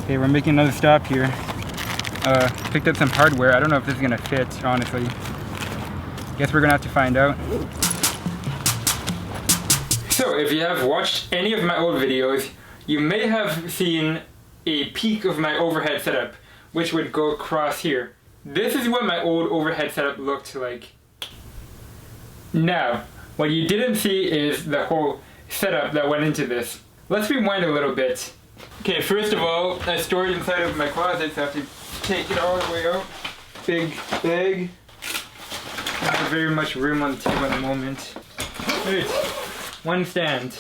Okay, we're making another stop here. Picked up some hardware. I don't know if this is gonna fit, honestly. Guess we're gonna have to find out. So, if you have watched any of my old videos, you may have seen a peek of my overhead setup, which would go across here. This is what my old overhead setup looked like. Now, what you didn't see is the whole setup that went into this. Let's rewind a little bit. Okay, first of all, I stored it inside of my closet, so I have to take it all the way out. Big bag. Not very much room on the table at the moment. Right, one stand.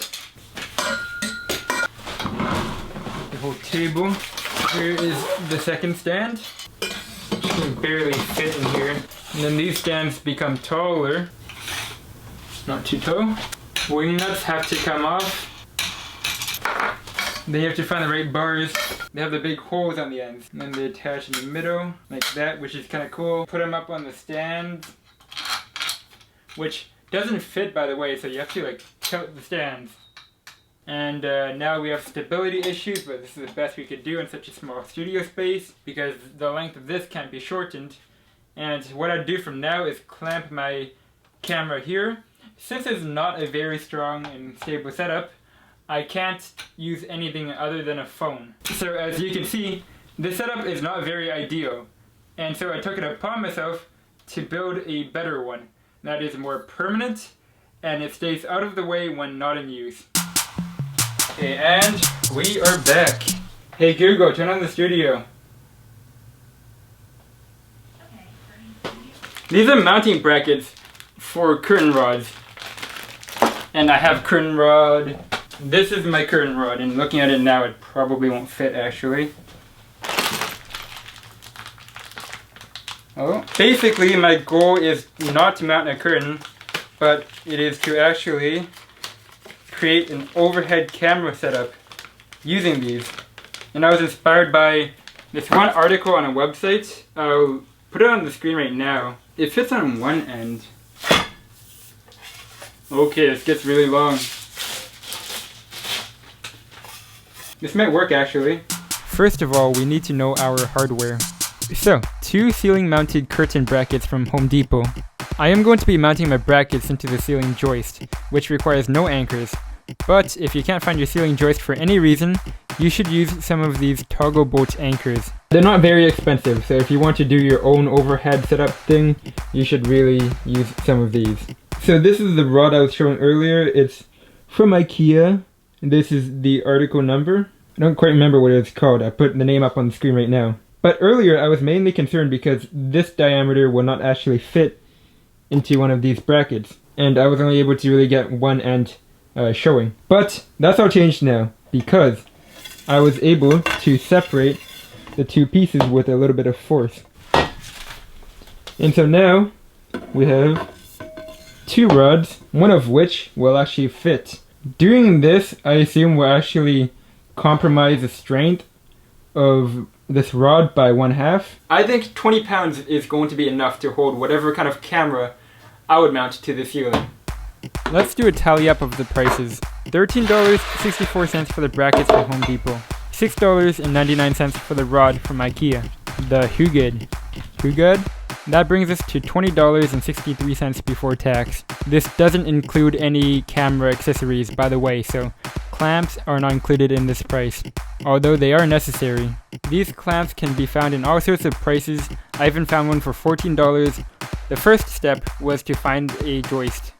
The whole table. Here is the second stand, which can barely fit in here. And then these stands become taller. Not too tall. Wing nuts have to come off. Then you have to find the right bars. They have the big holes on the ends. And then they attach in the middle, like that, which is kind of cool. Put them up on the stand, which doesn't fit, by the way, so you have to like tilt the stands. And now we have stability issues, but this is the best we could do in such a small studio space because the length of this can't be shortened. And what I do from now is clamp my camera here. Since it's not a very strong and stable setup, I can't use anything other than a phone. So as you can see, this setup is not very ideal. And so I took it upon myself to build a better one that is more permanent and it stays out of the way when not in use. Okay, and we are back. Hey Google, turn on the studio. These are mounting brackets for curtain rods. And I have curtain rod. This is my curtain rod, and looking at it now, it probably won't fit actually. Oh, basically my goal is not to mount a curtain, but it is to actually create an overhead camera setup using these. And I was inspired by this one article on a website. I'll put it on the screen right now. It fits on one end. Okay, this gets really long. This might work actually. First of all, we need to know our hardware. So, 2 ceiling mounted curtain brackets from Home Depot. I am going to be mounting my brackets into the ceiling joist, which requires no anchors. But if you can't find your ceiling joist for any reason, you should use some of these toggle bolt anchors. They're not very expensive, so if you want to do your own overhead setup thing, you should really use some of these. So this is the rod I was showing earlier. It's from IKEA. This is the article number. I don't quite remember what it's called. I put the name up on the screen right now. But earlier I was mainly concerned because this diameter will not actually fit into one of these brackets. And I was only able to really get one end showing. But that's all changed now because I was able to separate the 2 pieces with a little bit of force. And so now we have 2 rods, one of which will actually fit. Doing this, I assume, will actually compromise the strength of this rod by 1/2. I think 20 pounds is going to be enough to hold whatever kind of camera I would mount to the ceiling. Let's do a tally up of the prices. $13.64 for the brackets from Home Depot. $6.99 for the rod from IKEA. The HUGAD. HUGAD? That brings us to $20.63 before tax. This doesn't include any camera accessories, by the way, so clamps are not included in this price, although they are necessary. These clamps can be found in all sorts of prices. I even found one for $14. The first step was to find a joist,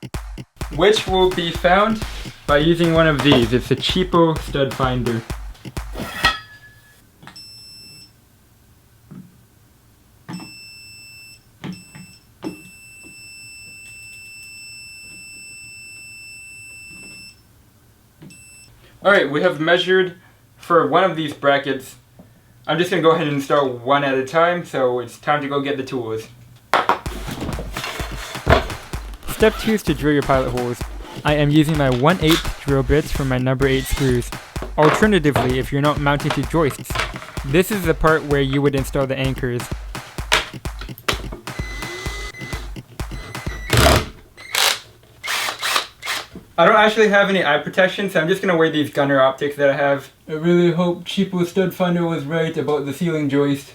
which will be found by using one of these. It's a cheapo stud finder. Alright, we have measured for one of these brackets. I'm just going to go ahead and install one at a time, so it's time to go get the tools. Step 2 is to drill your pilot holes. I am using my 1/8 drill bits for my number 8 screws. Alternatively, if you're not mounted to joists, this is the part where you would install the anchors. I don't actually have any eye protection, so I'm just gonna wear these gunner optics that I have. I really hope Cheapo Stud Finder was right about the ceiling joist.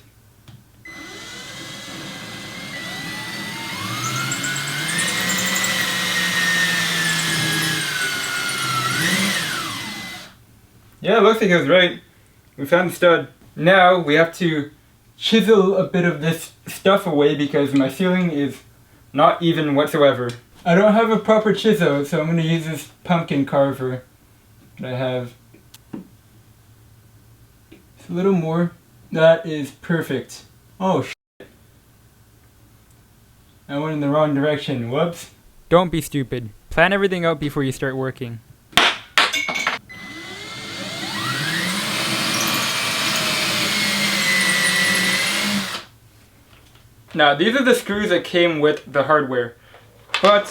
Yeah, it looks like it was right. We found the stud. Now we have to chisel a bit of this stuff away because my ceiling is not even whatsoever. I don't have a proper chisel, so I'm going to use this pumpkin carver that I have. Just a little more. That is perfect. Oh shit. I went in the wrong direction. Whoops. Don't be stupid. Plan everything out before you start working. Now, these are the screws that came with the hardware, but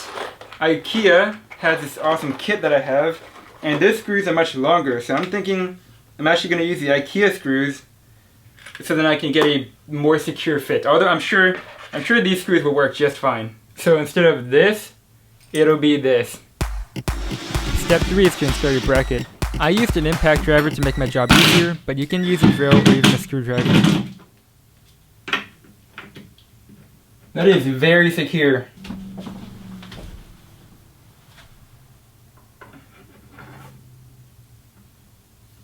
IKEA has this awesome kit that I have, and these screws are much longer, so I'm thinking I'm actually going to use the IKEA screws so then I can get a more secure fit. Although I'm sure these screws will work just fine. So instead of this, it'll be this. Step 3 is to install your bracket. I used an impact driver to make my job easier, but you can use a drill or even a screwdriver. That is very secure.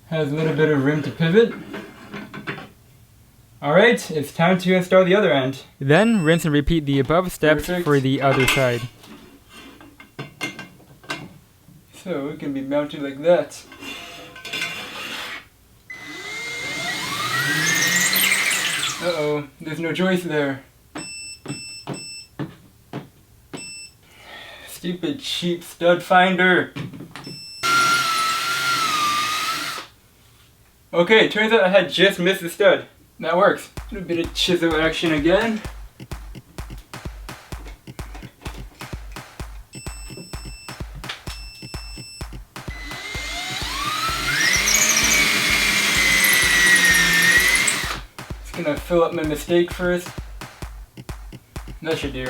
Has a little bit of room to pivot. Alright, it's time to install the other end. Then rinse and repeat the above steps for the other side. So it can be mounted like that. Uh-oh, there's no joist there. Stupid cheap stud finder. Okay, turns out I had just missed the stud. That works. A little bit of chisel action again. Just gonna fill up my mistake first. That should do.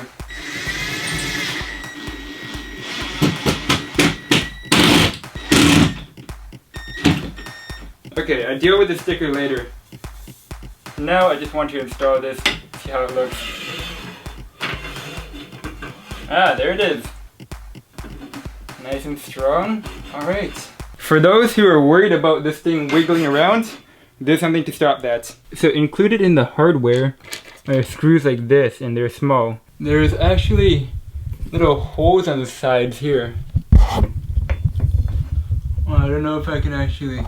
Okay, I deal with the sticker later. Now I just want to install this, see how it looks. Ah, there it is. Nice and strong. Alright. For those who are worried about this thing wiggling around, there's something to stop that. So included in the hardware are screws like this, and they're small. There's actually little holes on the sides here. Oh, I don't know if I can actually...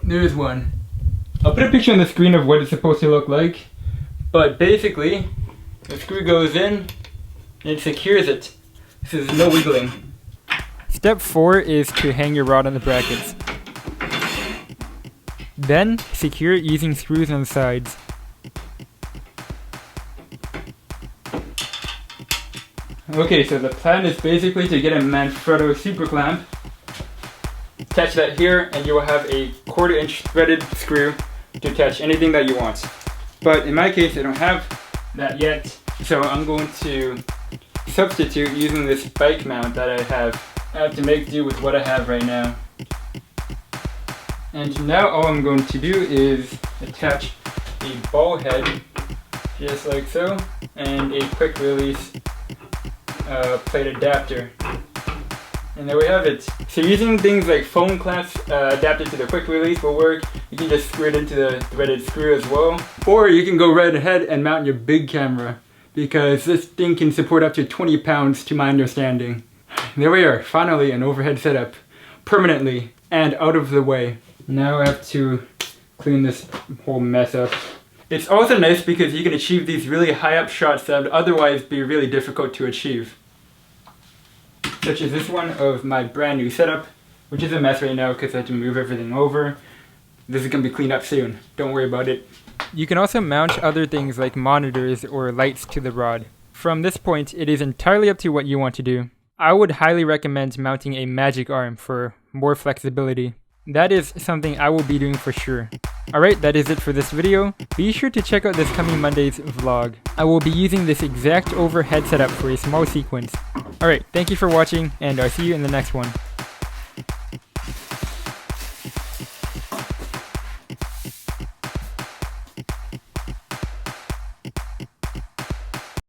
There's one. I'll put a picture on the screen of what it's supposed to look like, but basically the screw goes in and it secures it. So there's no wiggling. Step 4 is to hang your rod on the brackets. Then secure it using screws on the sides. Okay, so the plan is basically to get a Manfrotto super clamp. Attach that here and you will have a 1/4 inch threaded screw to attach anything that you want. But in my case I don't have that yet, so I'm going to substitute using this bike mount that I have. I have to make do with what I have right now. And now all I'm going to do is attach a ball head just like so and a quick release plate adapter. And there we have it. So using things like foam clamps adapted to the quick release will work. You can just screw it into the threaded screw as well. Or you can go right ahead and mount your big camera, because this thing can support up to 20 pounds to my understanding. There we are, finally an overhead setup. Permanently and out of the way. Now I have to clean this whole mess up. It's also nice because you can achieve these really high up shots that would otherwise be really difficult to achieve. Such as this one of my brand new setup, which is a mess right now because I had to move everything over. This is going to be cleaned up soon, don't worry about it. You can also mount other things like monitors or lights to the rod. From this point, it is entirely up to what you want to do. I would highly recommend mounting a magic arm for more flexibility. That is something I will be doing for sure. Alright, that is it for this video. Be sure to check out this coming Monday's vlog. I will be using this exact overhead setup for a small sequence. Alright, thank you for watching, and I'll see you in the next one.